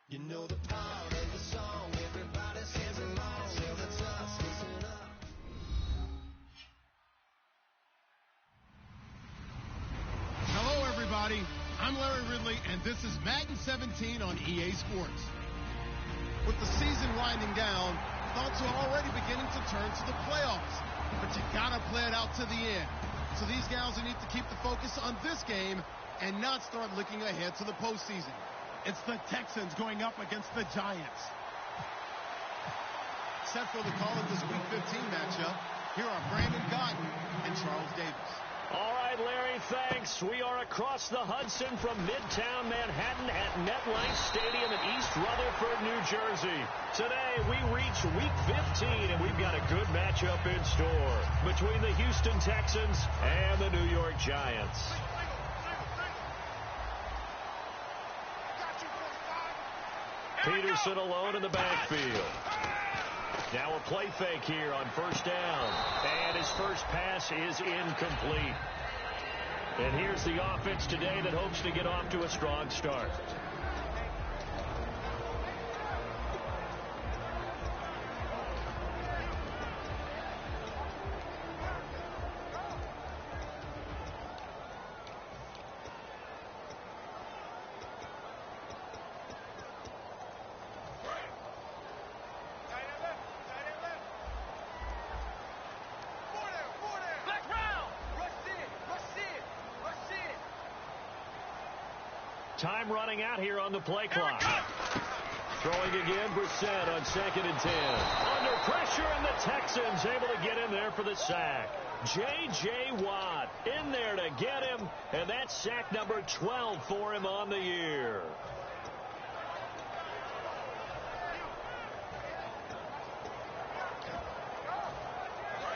You know the part of the song, everybody sings along. So let's us listen up. Hello, everybody. I'm Larry Ridley, and this is Madden 17 on EA Sports. With the season winding down, thoughts are already beginning to turn to the playoffs. But you gotta play it out to the end. So these guys will need to keep the focus on this game and not start looking ahead to the postseason. It's the Texans going up against the Giants. Set for the call of this Week 15 matchup, here are Brandon Gaudin and Charles Davis. All right, Larry, thanks. We are across the Hudson from Midtown Manhattan at MetLife Stadium in East Rutherford, New Jersey. Today, we reach Week 15, and we've got a good matchup in store between the Houston Texans and the New York Giants. Peterson alone in the backfield. Now a play fake here on first down. And his first pass is incomplete. And here's the offense today that hopes to get off to a strong start. Time running out here on the play clock. Throwing again, Brissett on 2nd and 10. Under pressure, and the Texans able to get in there for the sack. J.J. Watt in there to get him, and that's sack number 12 for him on the year.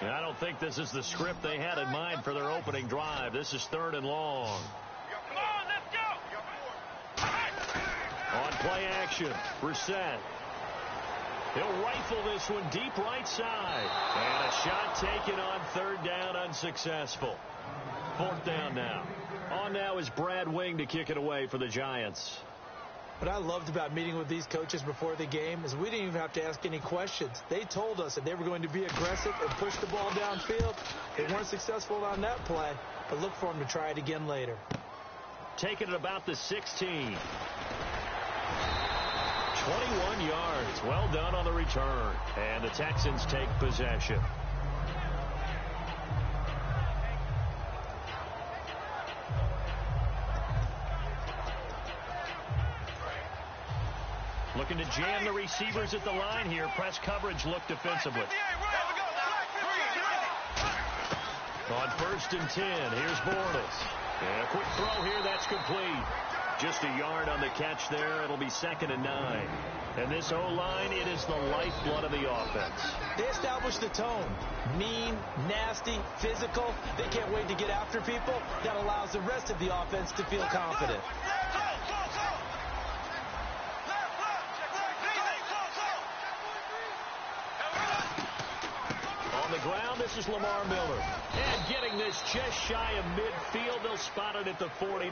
And I don't think this is the script they had in mind for their opening drive. This is 3rd and long. On play action, Brissett. He'll rifle this one deep right side. And a shot taken on 3rd down, unsuccessful. 4th down now. On now is Brad Wing to kick it away for the Giants. What I loved about meeting with these coaches before the game is we didn't even have to ask any questions. They told us that they were going to be aggressive and push the ball downfield. They weren't successful on that play, but look for them to try it again later. Taking it about the 16. 21 yards. Well done on the return. And the Texans take possession. Looking to jam the receivers at the line here. Press coverage look defensively. On 1st and 10, here's Bortles. And a quick throw here, that's complete. Just a yard on the catch there. It'll be 2nd and 9. And this O-line, it is the lifeblood of the offense. They established the tone. Mean, nasty, physical. They can't wait to get after people. That allows the rest of the offense to feel confident. On the ground, this is Lamar Miller. And getting this just shy of midfield, they'll spot it at the 49.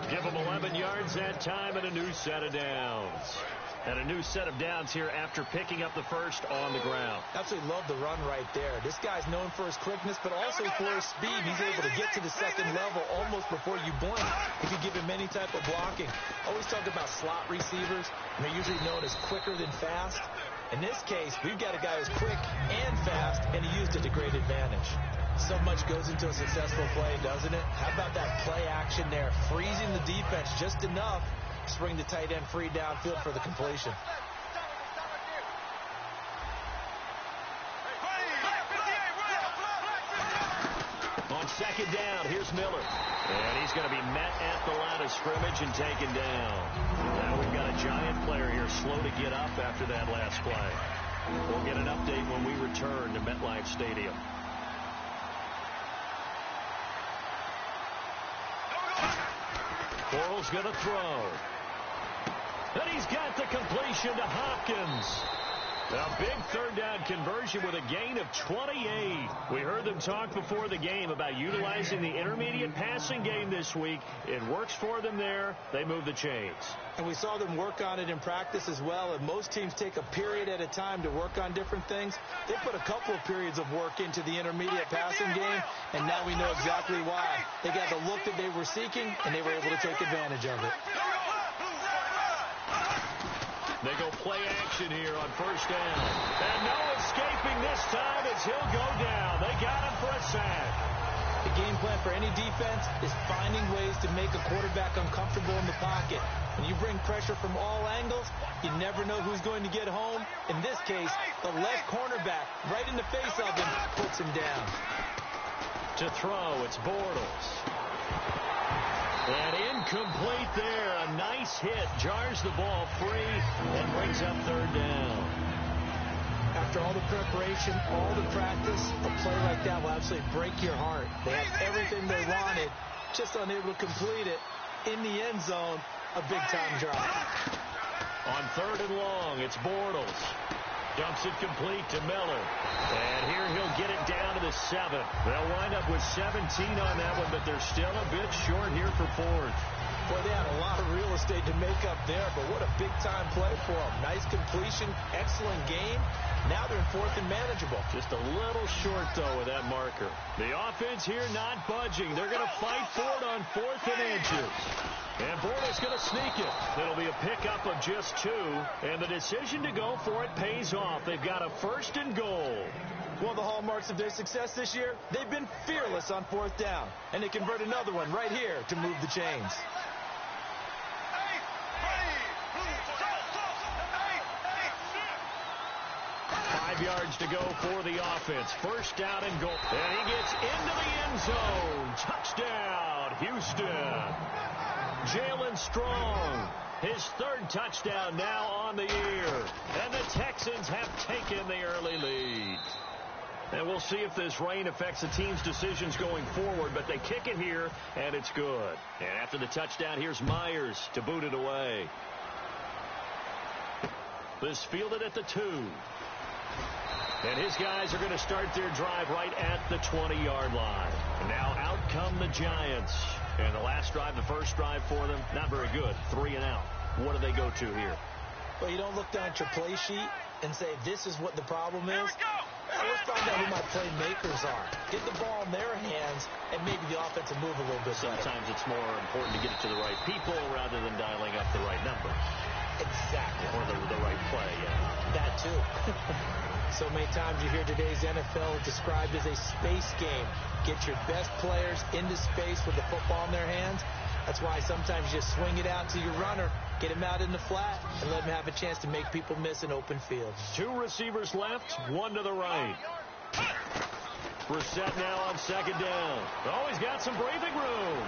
Give them 11 yards that time and a new set of downs. And a new set of downs here after picking up the first on the ground. Absolutely love the run right there. This guy's known for his quickness, but also for his speed. He's able to get to the second level almost before you blink if you give him any type of blocking. Always talk about slot receivers, and they're usually known as quicker than fast. In this case, we've got a guy who's quick and fast, and he used it to great advantage. So much goes into a successful play, doesn't it? How about that play action there? Freezing the defense just enough to bring the tight end free downfield for the completion. On 2nd down, here's Miller. And he's going to be met at the line of scrimmage and taken down. Now we've got a Giant player here slow to get up after that last play. We'll get an update when we return to MetLife Stadium. Bortles going to throw. And he's got the completion to Hopkins. A big third down conversion with a gain of 28. We heard them talk before the game about utilizing the intermediate passing game this week. It works for them there. They move the chains. And we saw them work on it in practice as well. And most teams take a period at a time to work on different things. They put a couple of periods of work into the intermediate passing game, and now we know exactly why. They got the look that they were seeking, and they were able to take advantage of it. They go play action here on first down. And no escaping this time as he'll go down. They got him for a sack. The game plan for any defense is finding ways to make a quarterback uncomfortable in the pocket. When you bring pressure from all angles, you never know who's going to get home. In this case, the left cornerback right in the face of him puts him down. To throw, it's Bortles. And incomplete there. A nice hit. Jars the ball free and brings up third down. After all the preparation, all the practice, a play like that will absolutely break your heart. They had everything they wanted, just unable to complete it. In the end zone, a big-time drop. On third and long, it's Bortles. Dumps it complete to Miller. And here he'll get it down to the 7. They'll wind up with 17 on that one, but they're still a bit short here for fourth. Boy, they had a lot of real estate to make up there, but what a big-time play for them. Nice completion, excellent game. Now they're in fourth and manageable. Just a little short, though, with that marker. The offense here not budging. They're going to fight for it on 4th and inches. And Bortles going to sneak it. It'll be a pickup of just 2. And the decision to go for it pays off. They've got a 1st and goal. One of the hallmarks of their success this year, they've been fearless on 4th down. And they convert another one right here to move the chains. Yards to go for the offense. 1st down and goal. And he gets into the end zone. Touchdown, Houston. Jalen Strong, his 3rd touchdown now on the year. And the Texans have taken the early lead. And we'll see if this rain affects the team's decisions going forward, but they kick it here, and it's good. And after the touchdown, here's Myers to boot it away. This fielded at the 2. And his guys are going to start their drive right at the 20-yard line. And now out come the Giants. And the last drive, the first drive for them, not very good. 3 and out. What do they go to here? Well, you don't look down at your play sheet and say, this is what the problem is. Let's find out who my playmakers are. Get the ball in their hands, and maybe the offense will move a little bit better. Sometimes it's more important to get it to the right people rather than dialing up the right number. Exactly. Or the right play, yeah. That, too. So many times you hear today's NFL described as a space game. Get your best players into space with the football in their hands. That's why sometimes you just swing it out to your runner, get him out in the flat, and let him have a chance to make people miss an open field. 2 receivers left, 1 to the right. Brissett now on 2nd down. Oh, he's got some breathing room.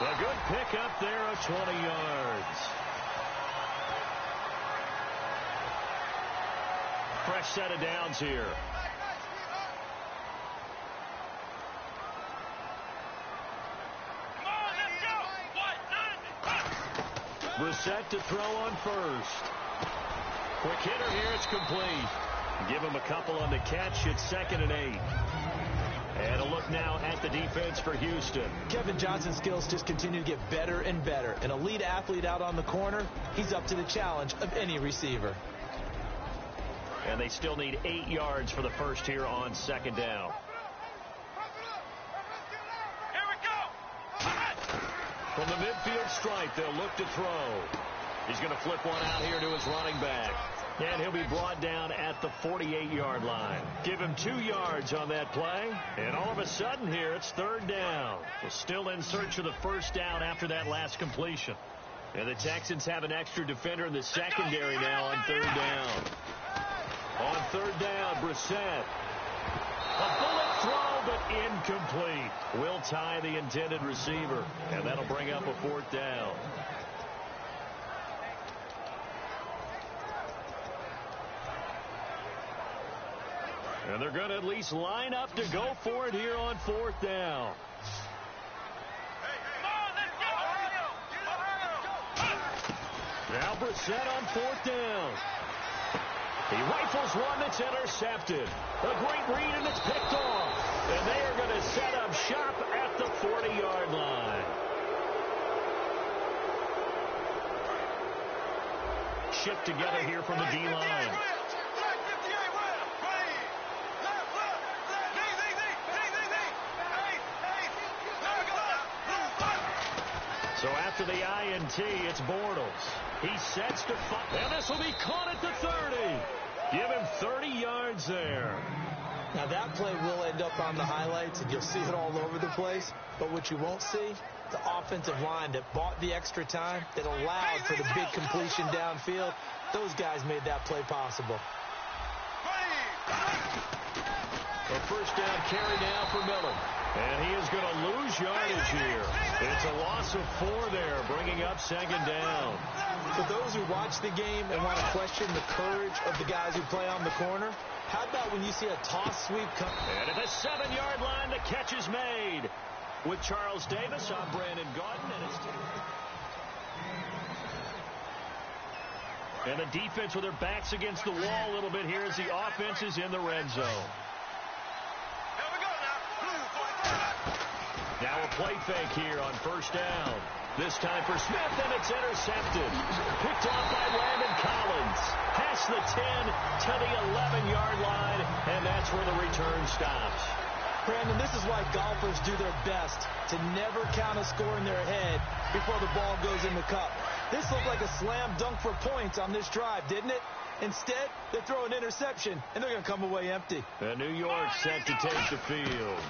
A good pickup there of 20 yards. Fresh set of downs here. Brissett to throw on 1st. Quick hitter here, it's complete. Give him a couple on the catch. It's 2nd and 8. And a look now at the defense for Houston. Kevin Johnson's skills just continue to get better and better. An elite athlete out on the corner, he's up to the challenge of any receiver. And they still need 8 yards for the first here on 2nd down. From the midfield stripe, they'll look to throw. He's going to flip one out here to his running back. And he'll be brought down at the 48-yard line. Give him 2 yards on that play. And all of a sudden here, it's 3rd down. We're still in search of the 1st down after that last completion. And the Texans have an extra defender in the secondary now on 3rd down. On 3rd down, Brissett. A bullet throw, but incomplete. Will tie the intended receiver, and that'll bring up a 4th down. And they're going to at least line up to go for it here on 4th down. Now Brissett on 4th down. He rifles one that's intercepted. A great read, and it's picked off. And they are going to set up shop at the 40-yard line. Shift together here from the D-line. So after the INT, it's Bortles. He sets to fight, and this will be caught at the 30. Give him 30 yards there. Now that play will end up on the highlights, and you'll see it all over the place. But what you won't see, the offensive line that bought the extra time, that allowed for the big completion downfield. Those guys made that play possible. A first down carry now for Miller. And he is going to lose yardage here. It's a loss of 4 there, bringing up second down. For those who watch the game and want to question the courage of the guys who play on the corner, how about when you see a toss sweep come? And at the 7-yard line, the catch is made. With Charles Davis, I'm Brandon Gaudin, and it's... And the defense with their backs against the wall a little bit here as the offense is in the red zone. Now a play fake here on first down. This time for Smith, and it's intercepted. Picked off by Landon Collins. Past the 10 to the 11-yard line, and that's where the return stops. Brandon, this is why golfers do their best to never count a score in their head before the ball goes in the cup. This looked like a slam dunk for points on this drive, didn't it? Instead, they throw an interception, and they're going to come away empty. And New York set to take the field.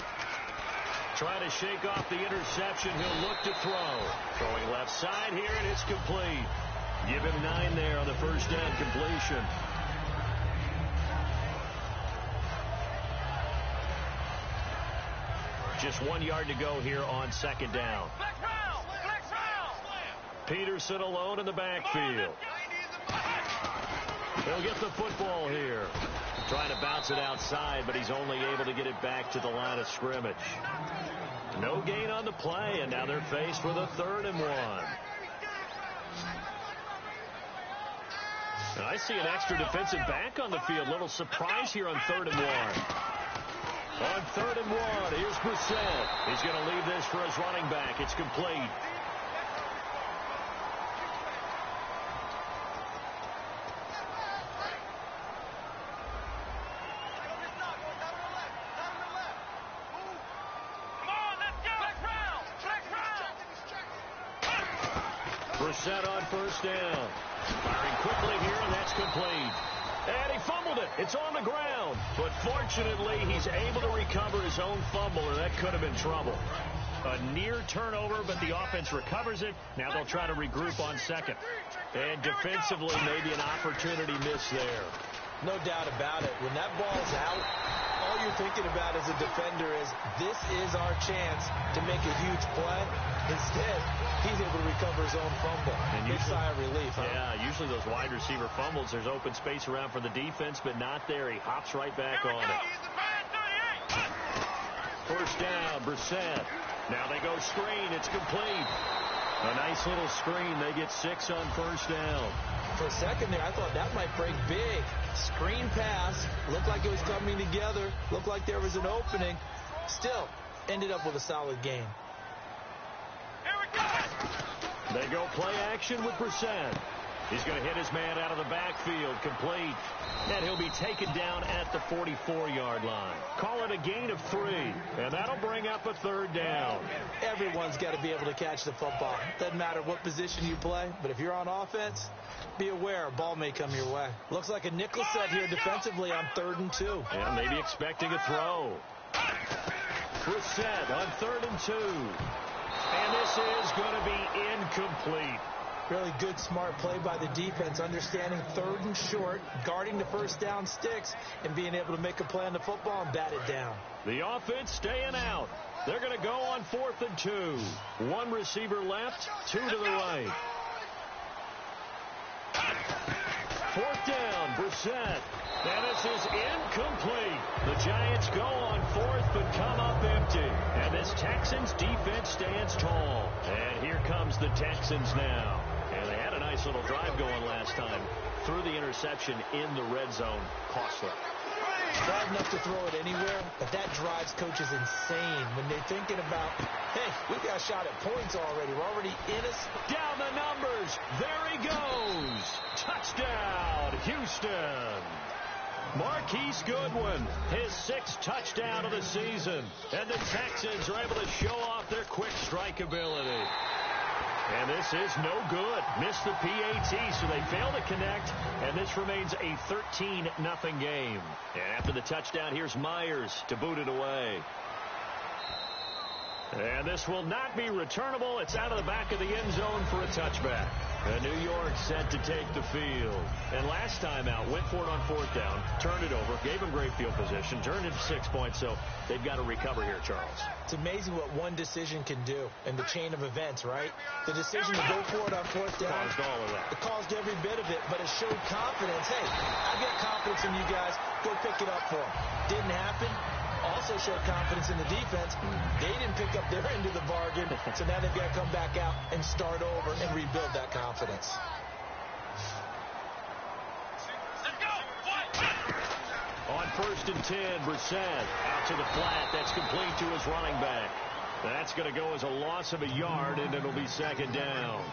Trying to shake off the interception. He'll look to throw. Throwing left side here, and it's complete. Give him 9 there on the first down completion. Just 1 yard to go here on second down. Peterson alone in the backfield. He'll get the football here. Trying to bounce it outside, but he's only able to get it back to the line of scrimmage. No gain on the play, and now they're faced with a 3rd and 1. And I see an extra defensive back on the field. Little surprise here on 3rd and 1. On 3rd and 1, here's Brissett. He's going to leave this for his running back. It's complete. Brissett on first down. Firing quickly here, and that's complete. And he fumbled it. It's on the ground. But fortunately, he's able to recover his own fumble, or that could have been trouble. A near turnover, but the offense recovers it. Now they'll try to regroup on second. And defensively, maybe an opportunity missed there. No doubt about it. When that ball's out, all you're thinking about as a defender is, this is our chance to make a huge play. Instead, he's able to recover his own fumble. And big sigh of relief, huh? Yeah, usually those wide receiver fumbles, there's open space around for the defense, but not there. He hops right back on it. First down, Brissett. Now they go screen. It's complete. A nice little screen. They get 6 on first down. For a second there, I thought that might break big. Screen pass. Looked like it was coming together. Looked like there was an opening. Still, ended up with a solid gain. They go play action with Brissett. He's going to hit his man out of the backfield. Complete. And he'll be taken down at the 44-yard line. Call it a gain of 3. And that'll bring up a 3rd down. Everyone's got to be able to catch the football. Doesn't matter what position you play, but if you're on offense, be aware a ball may come your way. Looks like a nickel set here defensively on 3rd and 2. Yeah, maybe expecting a throw. Brissett on 3rd and 2. And this is going to be incomplete. Really good, smart play by the defense, understanding 3rd and short, guarding the first down sticks, and being able to make a play on the football and bat it down. The offense staying out. They're going to go on 4th and 2. 1 receiver left, 2 to the right. 4th down, Brissett. And this is incomplete. The Giants go on 4th, but come up empty. And this Texans defense stands tall. And here comes the Texans now. And they had a nice personal drive going last time. Threw the interception in the red zone. Costly. Bad enough to throw it anywhere, but that drives coaches insane when they're thinking about, hey, we've got a shot at points already. We're already in us. Down the numbers. There he goes. Touchdown, Houston. Marquise Goodwin, his 6th touchdown of the season. And the Texans are able to show off their quick strike ability. And this is no good. Missed the PAT, so they fail to connect. And this remains a 13-0 game. And after the touchdown, here's Myers to boot it away. And this will not be returnable. It's out of the back of the end zone for a touchback. And New York set to take the field. And last time out, went for it on 4th down, turned it over, gave him great field position, turned it to 6 points, so they've got to recover here, Charles. It's amazing what one decision can do in the chain of events, right? The decision to go for it on 4th down. Caused all of that. It caused every bit of it, but it showed confidence. Hey, I got confidence in you guys. Go pick it up for them. Didn't happen. Also showed confidence in the defense. They didn't pick up their end of the bargain, so now they've got to come back out and start over and rebuild that confidence. On 1st and 10, Brissett out to the flat. That's complete to his running back. That's going to go as a loss of a yard, and it'll be 2nd down.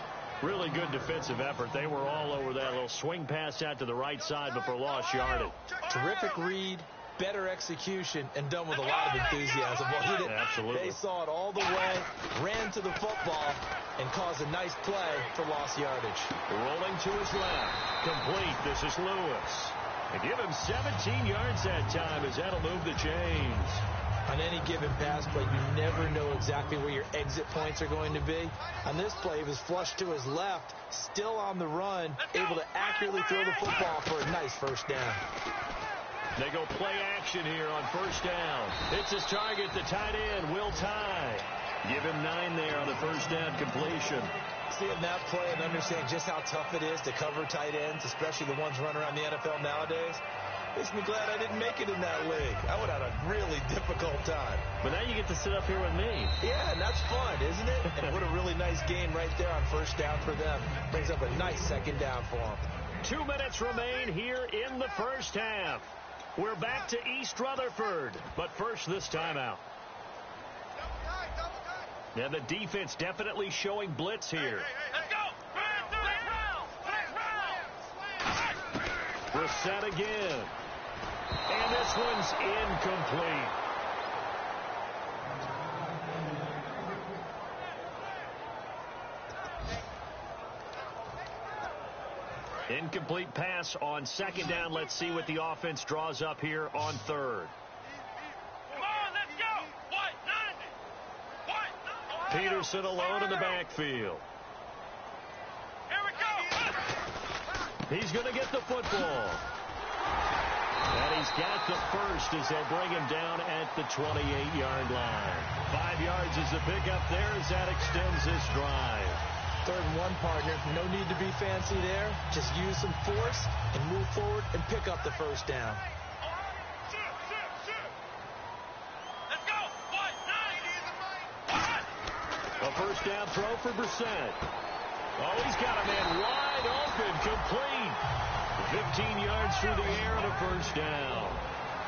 Really good defensive effort. They were all over that little swing pass out to the right side, but for lost yardage. Terrific read. Better execution, and done with a lot of enthusiasm. Well, absolutely. They saw it all the way, ran to the football, and caused a nice play for lost yardage. Rolling to his left. Complete. This is Lewis. They give him 17 yards that time as that'll move the chains. On any given pass play, you never know exactly where your exit points are going to be. On this play, he was flushed to his left, still on the run, able to accurately throw the football for a nice 1st down. They go play action here on 1st down. It's his target, the tight end, Will Tye. Give him 9 there on the 1st down completion. Seeing that play and understanding just how tough it is to cover tight ends, especially the ones running around the NFL nowadays, makes me glad I didn't make it in that league. I would have had a really difficult time. But now you get to sit up here with me. Yeah, and that's fun, isn't it? And what a really nice game right there on 1st down for them. Brings up a nice 2nd down for them. 2 minutes remain here in the 1st half. We're back to East Rutherford, but first this timeout. Now the defense definitely showing blitz here. Brissett again. And this one's incomplete. Incomplete pass on 2nd down. Let's see what the offense draws up here on 3rd. Peterson alone in the backfield. He's going to get the football. And he's got the first as they'll bring him down at the 28-yard line. 5 yards is the pickup there as that extends this drive. 3rd and 1, partner. No need to be fancy there. Just use some force and move forward and pick up the 1st down. A 1st down throw for Brissett. Oh, he's got a man wide open, complete. 15 yards through the air and a 1st down.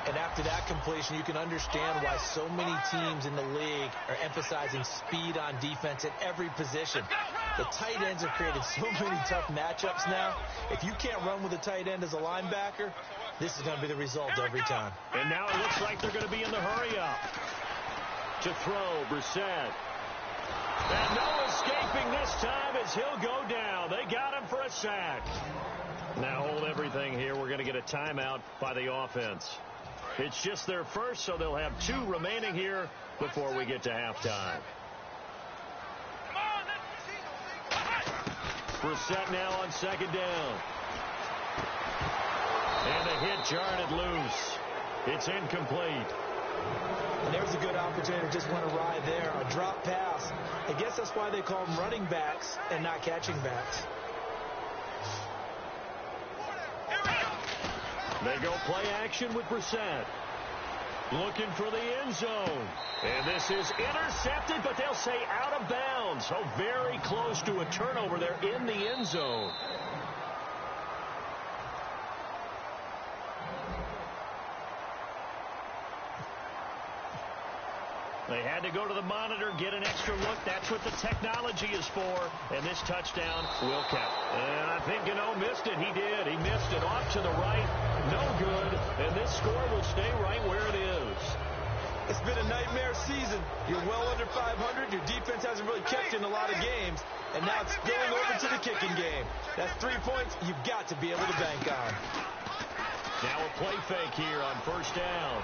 And after that completion, you can understand why so many teams in the league are emphasizing speed on defense at every position. The tight ends have created so many tough matchups now. If you can't run with a tight end as a linebacker, this is going to be the result every time. And now it looks like they're going to be in the hurry-up. To throw, Brissett. And no escaping this time as he'll go down. They got him for a sack. Now hold everything here. We're going to get a timeout by the offense. It's just their first, so they'll have 2 remaining here before we get to halftime. Brissett now on 2nd down. And a hit jarred it loose. It's incomplete. And there's a good opportunity. Just went awry there. A drop pass. I guess that's why they call them running backs and not catching backs. They go play action with Brissett. Looking for the end zone. And this is intercepted, but they'll say out of bounds. So very close to a turnover there in the end zone. They had to go to the monitor, get an extra look. That's what the technology is for. And this touchdown will count. And I think Gano missed it. He did. He missed it off to the right. No good. And this score will stay right where it is. It's been a nightmare season. You're well under 500. Your defense hasn't really kept you in a lot of games. And now it's spilling over to the kicking game. That's 3 points you've got to be able to bank on. Now a play fake here on first down.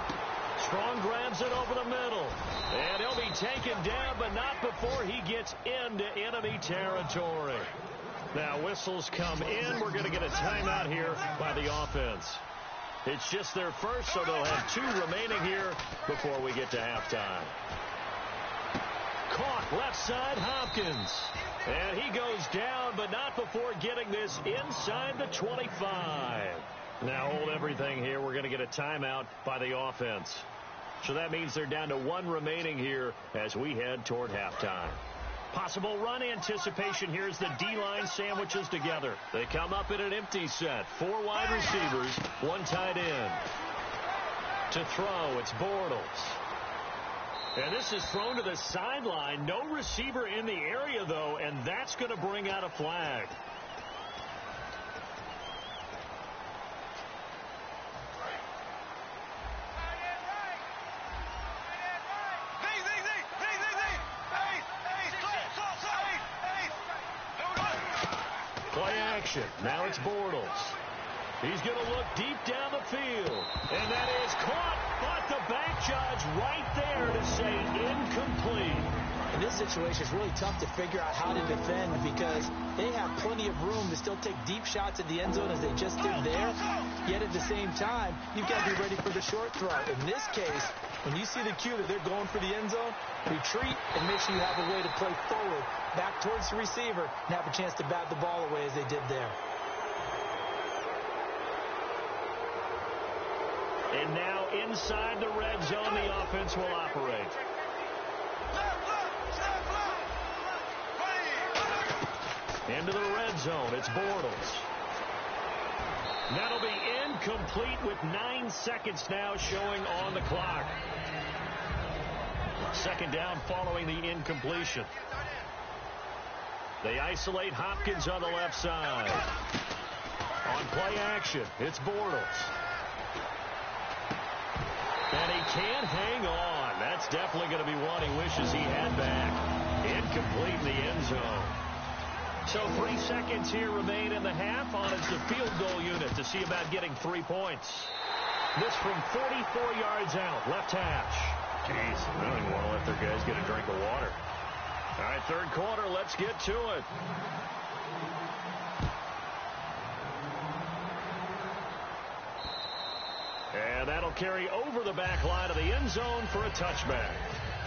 Strong grabs it over the middle. And he'll be taken down, but not before he gets into enemy territory. Now whistles come in. We're going to get a timeout here by the offense. It's just their first, so they'll have 2 remaining here before we get to halftime. Caught left side, Hopkins. And he goes down, but not before getting this inside the 25. Now hold everything here. We're going to get a timeout by the offense. So that means they're down to 1 remaining here as we head toward halftime. Possible run anticipation here as the D-line sandwiches together. They come up in an empty set. 4 wide receivers, 1 tight end. To throw, it's Bortles. And this is thrown to the sideline. No receiver in the area, though, and that's going to bring out a flag. Play action. Now it's Bortles. He's going to look deep down the field. And that is caught, but the back judge right there to say incomplete. In this situation, it's really tough to figure out how to defend because they have plenty of room to still take deep shots at the end zone as they just did there. Yet at the same time, you've got to be ready for the short throw. In this case, when you see the cue that they're going for the end zone, retreat and make sure you have a way to play forward, back towards the receiver, and have a chance to bat the ball away as they did there. And now inside the red zone, the offense will operate. Into the red zone, it's Bortles. That'll be incomplete with 9 seconds now showing on the clock. Second down following the incompletion. They isolate Hopkins on the left side. On play action, it's Bortles. And he can't hang on. That's definitely going to be one he wishes he had back. Incomplete in the end zone. So 3 seconds here remain in the half on as the field goal unit to see about getting 3 points. This from 44 yards out, left hash. Jeez, I don't even want to let their guys get a drink of water. All right, third quarter, let's get to it. And that'll carry over the back line of the end zone for a touchback.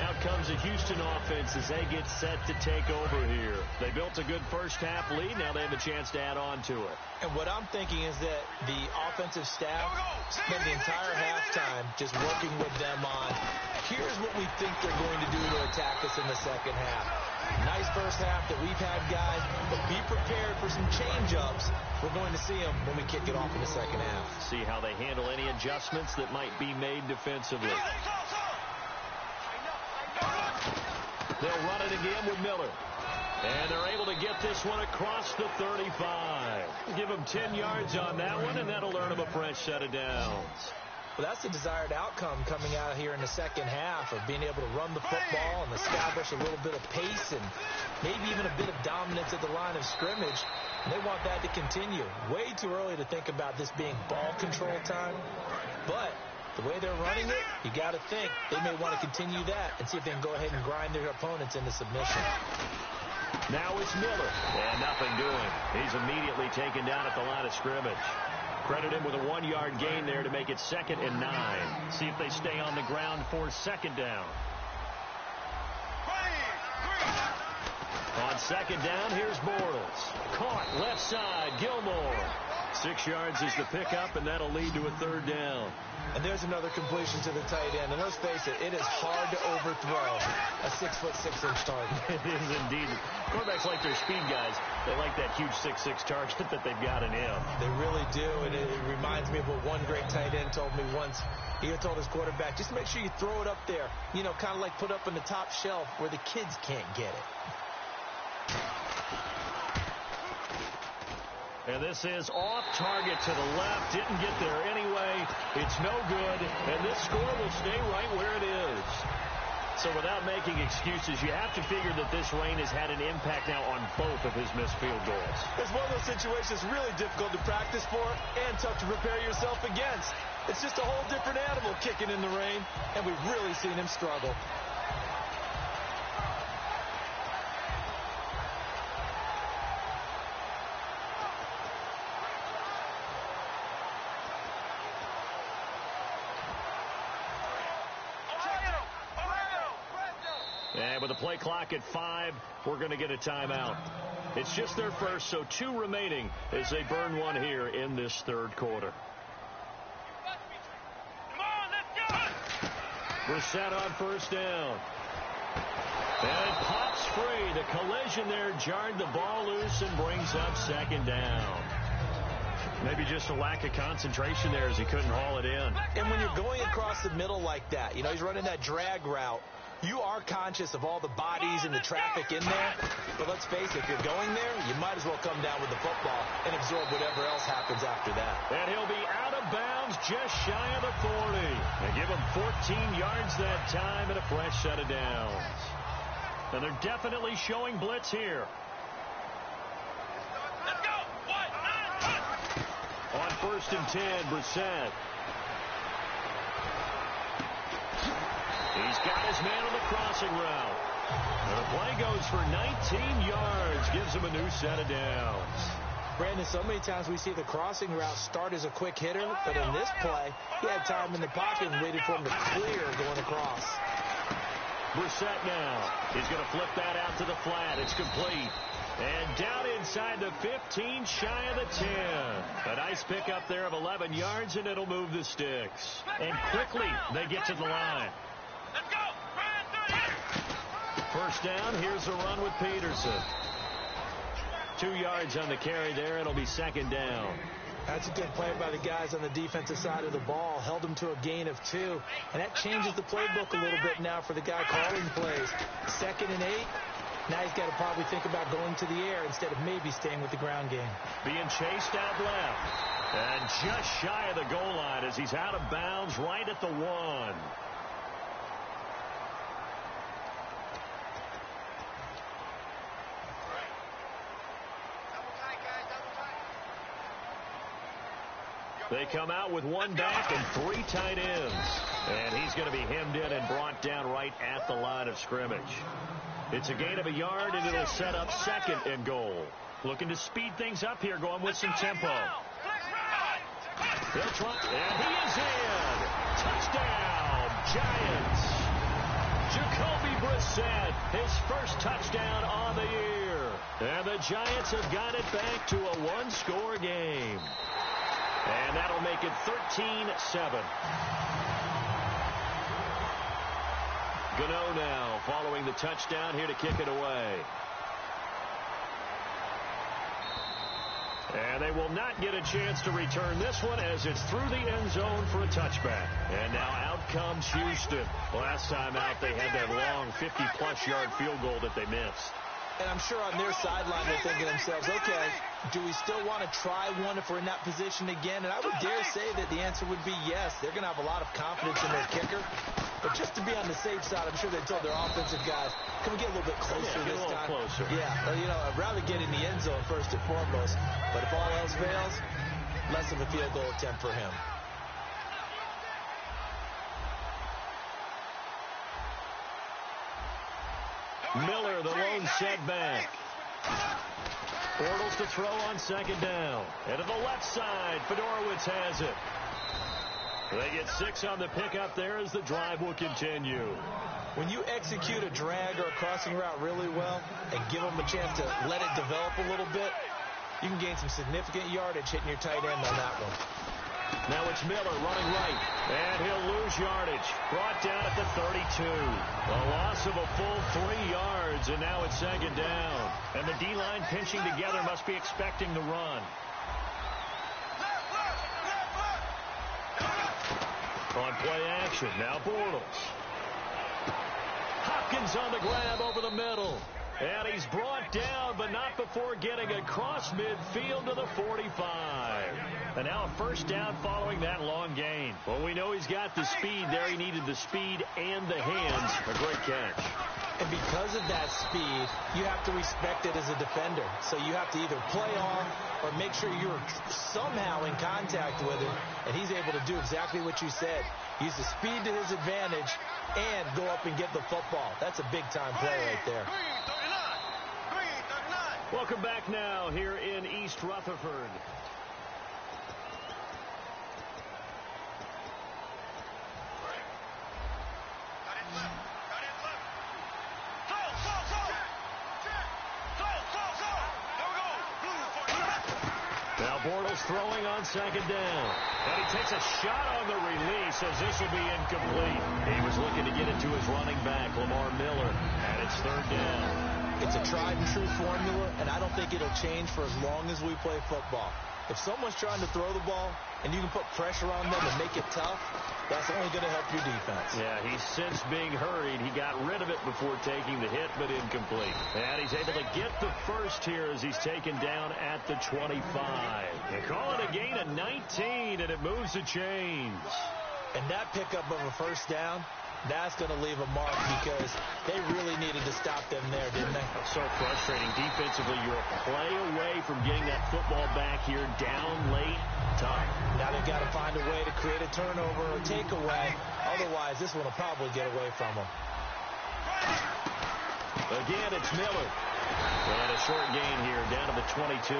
Out comes the Houston offense as they get set to take over here. They built a good first half lead. Now they have a chance to add on to it. And what I'm thinking is that the offensive staff spent the entire halftime just working with them on, here's what we think they're going to do to attack us in the second half. Nice first half that we've had, guys, but be prepared for some change-ups. We're going to see them when we kick it off in the second half. See how they handle any adjustments that might be made defensively. They'll run it again with Miller. And they're able to get this one across the 35. Give them 10 yards on that one, and that'll earn them a fresh set of downs. Well, that's the desired outcome coming out here in the second half of being able to run the football and establish a little bit of pace and maybe even a bit of dominance at the line of scrimmage. And they want that to continue. Way too early to think about this being ball control time. But the way they're running it, you got to think they may want to continue that and see if they can go ahead and grind their opponents into submission. Now it's Miller, and nothing doing. He's immediately taken down at the line of scrimmage. Credit him with a 1-yard gain there to make it 2nd and 9. See if they stay on the ground for second down. On second down, here's Bortles. Caught left side, Gilmore. 6 yards is the pickup, and that'll lead to a third down. And there's another completion to the tight end. And let's face it, it is hard to overthrow a 6'6" target. It is indeed. Quarterbacks like their speed guys. They like that huge 6'6" target that they've got in him. They really do, and it reminds me of what one great tight end told me once. He had told his quarterback, just make sure you throw it up there, you know, kind of like put up on the top shelf where the kids can't get it. And this is off target to the left. Didn't get there anyway. It's no good. And this score will stay right where it is. So without making excuses, you have to figure that this rain has had an impact now on both of his missed field goals. It's one of those situations really difficult to practice for and tough to prepare yourself against. It's just a whole different animal kicking in the rain, and we've really seen him struggle. And with the play clock at 5, we're going to get a timeout. It's just their first, so 2 remaining as they burn one here in this third quarter. Brissett on first down. And it pops free. The collision there jarred the ball loose and brings up second down. Maybe just a lack of concentration there as he couldn't haul it in. And when you're going across the middle like that, you know, he's running that drag route, you are conscious of all the bodies and the traffic in there. But let's face it, if you're going there, you might as well come down with the football and absorb whatever else happens after that. And he'll be out of bounds just shy of the 40. They give him 14 yards that time and a fresh set of downs. And they're definitely showing blitz here. Let's go! On first and 10, Brissett. He's got his man on the crossing route. And the play goes for 19 yards. Gives him a new set of downs. Brandon, so many times we see the crossing route start as a quick hitter, but in this play, he had time in the pocket and waited for him to clear going across. Brissett now. He's going to flip that out to the flat. It's complete. And down inside the 15, shy of the 10. A nice pickup there of 11 yards, and it'll move the sticks. And quickly, they get to the line. Let's go! First down, here's the run with Peterson. 2 yards on the carry there. It'll be second down. That's a good play by the guys on the defensive side of the ball. Held them to a gain of 2. And that changes the playbook a little bit now for the guy calling plays. 2nd and 8. Now he's got to probably think about going to the air instead of maybe staying with the ground game. Being chased out left. And just shy of the goal line as he's out of bounds right at the 1. They come out with 1 back and 3 tight ends. And he's going to be hemmed in and brought down right at the line of scrimmage. It's a gain of 1 yard, and it'll set up 2nd and goal. Looking to speed things up here, going with some tempo. They'll try, and he is in. Touchdown, Giants. Jacoby Brissett, his first touchdown on the year. And the Giants have got it back to a 1-score game. And that'll make it 13-7. Gano now following the touchdown here to kick it away. And they will not get a chance to return this one as it's through the end zone for a touchback. And now out comes Houston. Last time out they had that long 50-plus yard field goal that they missed. And I'm sure on their sideline they're thinking to themselves, okay, do we still want to try one if we're in that position again? And I would dare say that the answer would be yes. They're going to have a lot of confidence in their kicker. But just to be on the safe side, I'm sure they told their offensive guys, can we get a little bit closer this time? Get a little closer. Yeah, you know, I'd rather get in the end zone first and foremost. But if all else fails, less of a field goal attempt for him. Miller, the lone setback. Bortles to throw on 2nd down. And to the left side, Fedorowicz has it. They get 6 on the pickup there as the drive will continue. When you execute a drag or a crossing route really well and give them a chance to let it develop a little bit, you can gain some significant yardage hitting your tight end on that one. Now it's Miller running right, and he'll lose yardage. Brought down at the 32. A loss of a full 3 yards, and now it's second down. And the D-line pinching together must be expecting the run. On play action, now Bortles. Hopkins on the grab over the middle. And he's brought down, but not before getting across midfield to the 45. And now a first down following that long gain. Well, we know he's got the speed there. He needed the speed and the hands. A great catch. And because of that speed, you have to respect it as a defender. So you have to either play off or make sure you're somehow in contact with him. And he's able to do exactly what you said. Use the speed to his advantage and go up and get the football. That's a big-time play right there. Welcome back now here in East Rutherford. Now Bortles throwing on second down. And he takes a shot on the release as this will be incomplete. He was looking to get it to his running back, Lamar Miller, and it's third down. It's a tried-and-true formula, and I don't think it'll change for as long as we play football. If someone's trying to throw the ball and you can put pressure on them and make it tough, that's only going to help your defense. Yeah, he's since being hurried. He got rid of it before taking the hit, but incomplete. And he's able to get the first here as he's taken down at the 25. They call it a gain of 19, and it moves the chains. And that pickup of a first down, that's going to leave a mark because they really needed to stop them there, didn't they? So frustrating. Defensively, you're a play away from getting that football back here down late. Tough. Now they've got to find a way to create a turnover or takeaway. Otherwise, this one will probably get away from them. Again, it's Miller. And a short gain here down to the 22.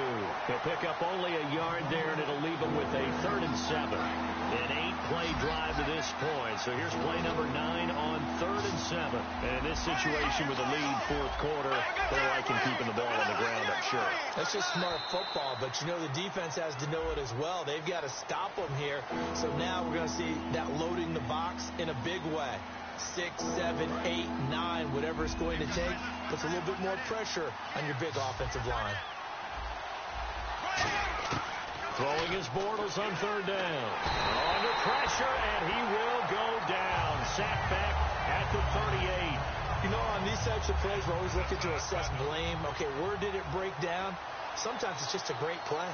He'll pick up only a yard there, and it'll leave him with a 3rd and 7. An 8-play drive to this point. So here's play number 9 on 3rd and 7. And in this situation with a lead 4th quarter, they're liking keeping the ball on the ground, I'm sure. That's just smart football, but you know the defense has to know it as well. They've got to stop them here. So now we're going to see that loading the box in a big way. 6, 7, 8, 9, whatever it's going to take, puts a little bit more pressure on your big offensive line. Throwing his Bortles on 3rd down. Under pressure, and he will go down. Sacked back at the 38. You know, on these types of plays, we're always looking to assess blame. Okay, where did it break down? Sometimes it's just a great play.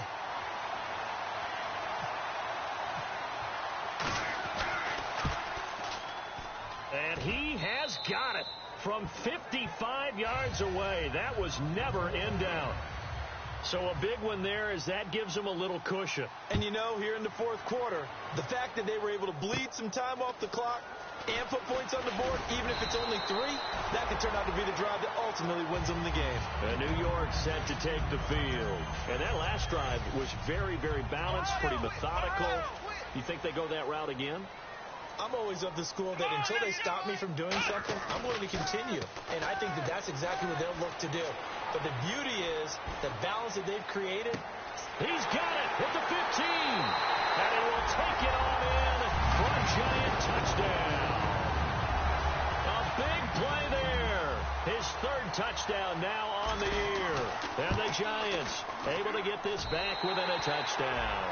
And he has got it from 55 yards away. That was never in doubt. So a big one there as that gives them a little cushion. And you know, here in the 4th quarter, the fact that they were able to bleed some time off the clock and put points on the board, even if it's only 3, that could turn out to be the drive that ultimately wins them the game. And New York set to take the field. And that last drive was very, very balanced, pretty methodical. You think they go that route again? I'm always of the school that until they stop me from doing something, I'm going to continue. And I think that that's exactly what they'll look to do. But the beauty is the balance that they've created. He's got it at the 15. And he will take it on in for a giant touchdown. A big play there. His 3rd touchdown now on the year. And the Giants able to get this back within a touchdown.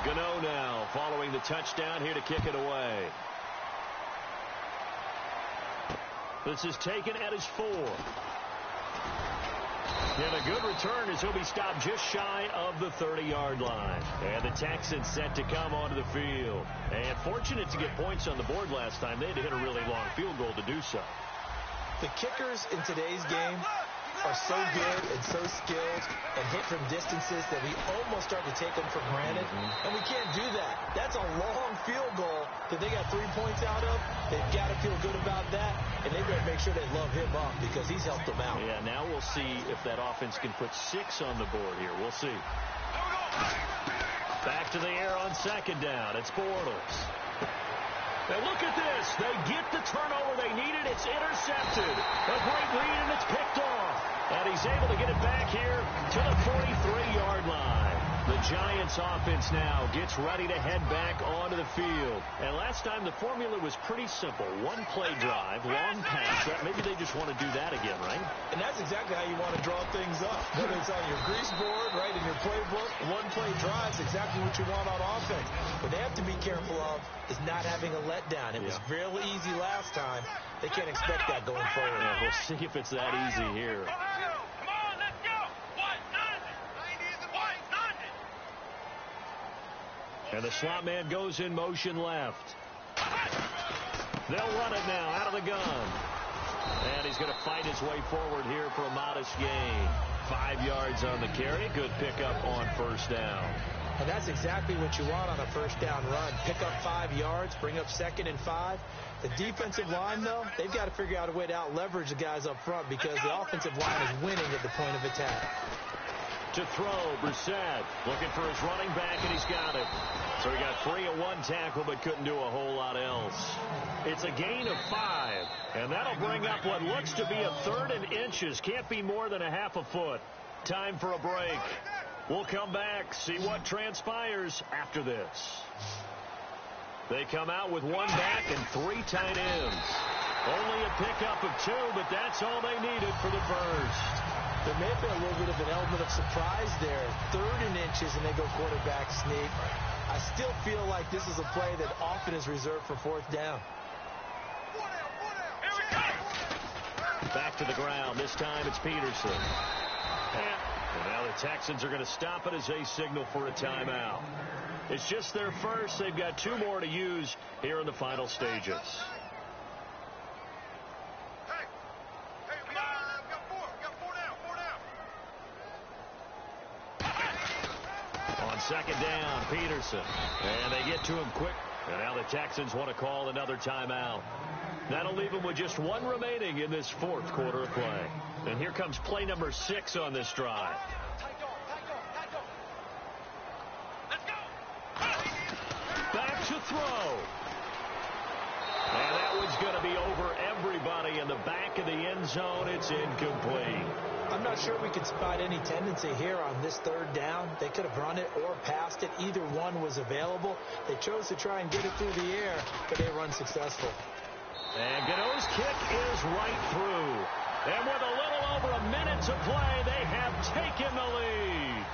Gano now following the touchdown here to kick it away. This is taken at his 4. And a good return as he'll be stopped just shy of the 30-yard line. And the Texans set to come onto the field. And fortunate to get points on the board last time. They had to hit a really long field goal to do so. The kickers in today's game are so good and so skilled and hit from distances that we almost start to take them for granted. And we can't do that. That's a long field goal that they got 3 points out of. They've got to feel good about that, and they better make sure they love him up because he's helped them out. Yeah, now we'll see if that offense can put 6 on the board here. We'll see. Back to the air on 2nd down. It's Bortles. And look at this. They get the turnover they needed. It's intercepted. A great read, and it's picked off. And he's able to get it back here to the 43-yard line. The Giants offense now gets ready to head back onto the field. And last time the formula was pretty simple. One play drive, long pass. Maybe they just want to do that again, right? And that's exactly how you want to draw things up. Whether it's on your grease board, right, in your playbook, one play drive is exactly what you want on offense. What they have to be careful of is not having a letdown. It was real easy last time. They can't expect that going forward. Yeah, we'll see if it's that easy here. And the slot man goes in motion left. They'll run it now out of the gun. And he's going to fight his way forward here for a modest gain. 5 yards on the carry. Good pickup on first down. And that's exactly what you want on a first down run. Pick up 5 yards, bring up 2nd and 5. The defensive line, though, they've got to figure out a way to out-leverage the guys up front because the offensive line is winning at the point of attack. To throw, Brissett looking for his running back, and he's got it. So he got free of 1 tackle, but couldn't do a whole lot else. It's a gain of 5, and that'll bring up what looks to be a 3rd and inches. Can't be more than a half a foot. Time for a break. We'll come back, see what transpires after this. They come out with 1 back and 3 tight ends. Only a pickup of 2, but that's all they needed for the first. There may have been a little bit of an element of surprise there. 3rd and inches, and they go quarterback sneak. I still feel like this is a play that often is reserved for 4th down. Back to the ground. This time it's Peterson. And now the Texans are going to stop it as they signal for a timeout. It's just their first. They've got 2 more to use here in the final stages. On 2nd down, Peterson. And they get to him quick. And now the Texans want to call another timeout. That'll leave them with just 1 remaining in this 4th quarter of play. And here comes play number 6 on this drive. Back to throw. And that one's going to be over everybody in the back of the end zone. It's incomplete. I'm not sure we could spot any tendency here on this 3rd down. They could have run it or passed it. Either one was available. They chose to try and get it through the air, but they were unsuccessful. And Gano's kick is right through. And with a little over a minute to play, they have taken the lead.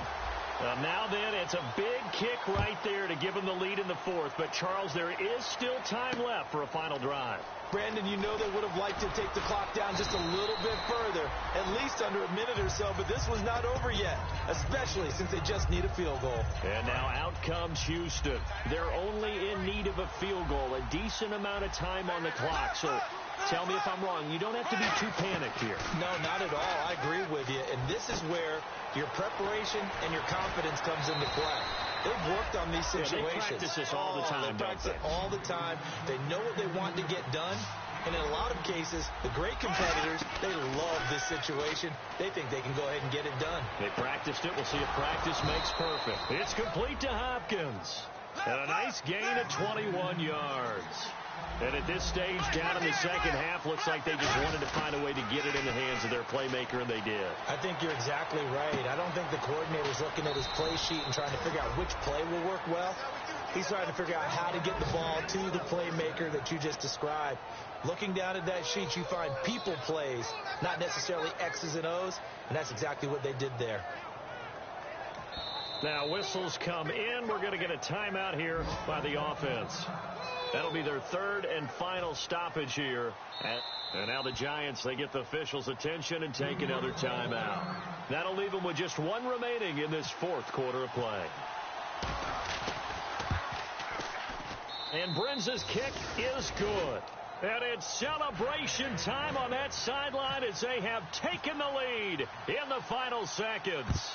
Now then, it's a big kick right there to give them the lead in the 4th. But, Charles, there is still time left for a final drive. Brandon, you know they would have liked to take the clock down just a little bit further, at least under a minute or so, but this was not over yet, especially since they just need a field goal. And now out comes Houston. They're only in need of a field goal, a decent amount of time on the clock. So tell me if I'm wrong. You don't have to be too panicked here. No, not at all. I agree with you, and this is where your preparation and your confidence comes into play. They've worked on these situations. They practice this all the time, They practice it all the time. They know what they want to get done. And in a lot of cases, the great competitors, they love this situation. They think they can go ahead and get it done. They practiced it. We'll see if practice makes perfect. It's complete to Hopkins. And a nice gain of 21 yards. And at this stage, down in the 2nd half, looks like they just wanted to find a way to get it in the hands of their playmaker, and they did. I think you're exactly right. I don't think the coordinator's looking at his play sheet and trying to figure out which play will work well. He's trying to figure out how to get the ball to the playmaker that you just described. Looking down at that sheet, you find people plays, not necessarily X's and O's, and that's exactly what they did there. Now whistles come in. We're going to get a timeout here by the offense. That'll be their 3rd and final stoppage here. And now the Giants, they get the officials' attention and take another timeout. That'll leave them with just 1 remaining in this 4th quarter of play. And Brenza's kick is good. And it's celebration time on that sideline as they have taken the lead in the final seconds.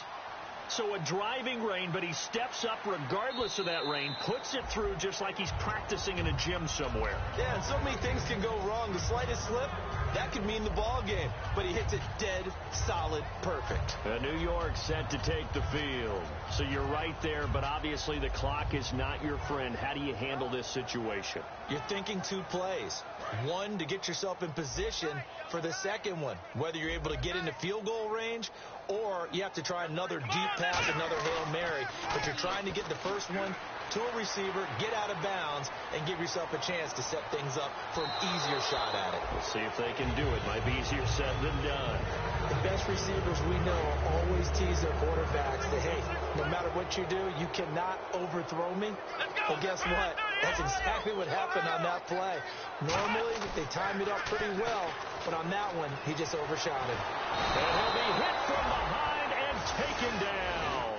So a driving rain, but he steps up regardless of that rain, puts it through just like he's practicing in a gym somewhere. Yeah, and so many things can go wrong. The slightest slip, that could mean the ball game. But he hits it dead, solid, perfect. New York set to take the field. So you're right there, but obviously the clock is not your friend. How do you handle this situation? You're thinking two plays. One, to get yourself in position for the second one, whether you're able to get into field goal range or you have to try another deep pass, another Hail Mary. But you're trying to get the first one to a receiver, get out of bounds, and give yourself a chance to set things up for an easier shot at it. We'll see if they can do it. Might be easier said than done. The best receivers we know always tease their quarterbacks that, hey, no matter what you do, you cannot overthrow me. Well, guess what? That's exactly what happened on that play. Normally, they time it up pretty well, but on that one, he just overshot it. And he'll be hit from behind and taken down.